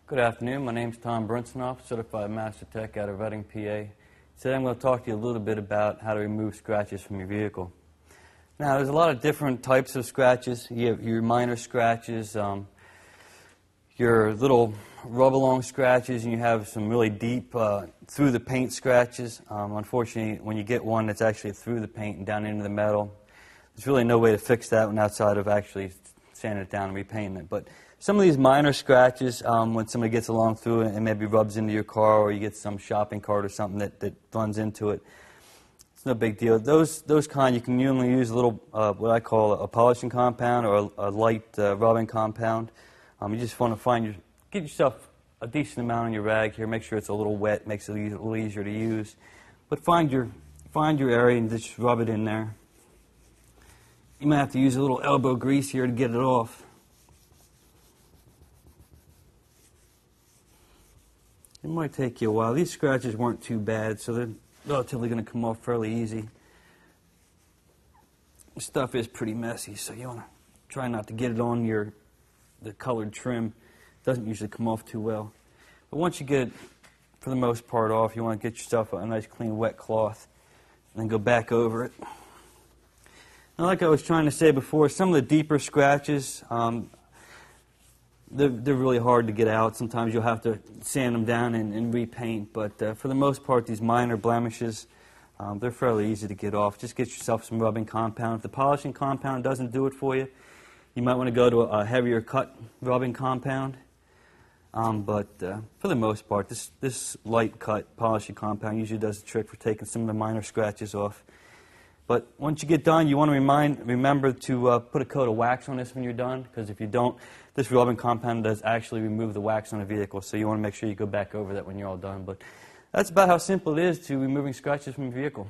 Good afternoon. My name is Tom Brunsonoff, Certified Master Tech out of Reading, PA. Today I'm going to talk to you a little bit about how to remove scratches from your vehicle. Now, there's a lot of different types of scratches. You have your minor scratches, your little rub-along scratches, and you have some really deep through the paint scratches. Unfortunately, when you get one that's actually through the paint and down into the metal, there's really no way to fix that one outside of actually sanding it down and repainting it. But some of these minor scratches, when somebody gets along through it and maybe rubs into your car, or you get some shopping cart or something that runs into it, it's no big deal. Those kind, you can usually use a little, what I call a polishing compound or a light rubbing compound. You just want to get yourself a decent amount on your rag here. Make sure it's a little wet, makes it a little easier to use. But find your area and just rub it in there. You might have to use a little elbow grease here to get it off. It might take you a while. These scratches weren't too bad, so they're relatively going to come off fairly easy. This stuff is pretty messy, so you want to try not to get it on the colored trim. It doesn't usually come off too well. But once you get it, for the most part, off, you want to get yourself a nice, clean, wet cloth, and then go back over it. Now, like I was trying to say before, some of the deeper scratches, they're really hard to get out. Sometimes you'll have to sand them down and repaint. But for the most part, these minor blemishes, they're fairly easy to get off. Just get yourself some rubbing compound. If the polishing compound doesn't do it for you, you might want to go to a heavier cut rubbing compound. But for the most part, this light cut polishing compound usually does the trick for taking some of the minor scratches off. But once you get done, you want to remember to put a coat of wax on this when you're done, because if you don't, this rubbing compound does actually remove the wax on a vehicle, so you want to make sure you go back over that when you're all done. But that's about how simple it is to removing scratches from your vehicle.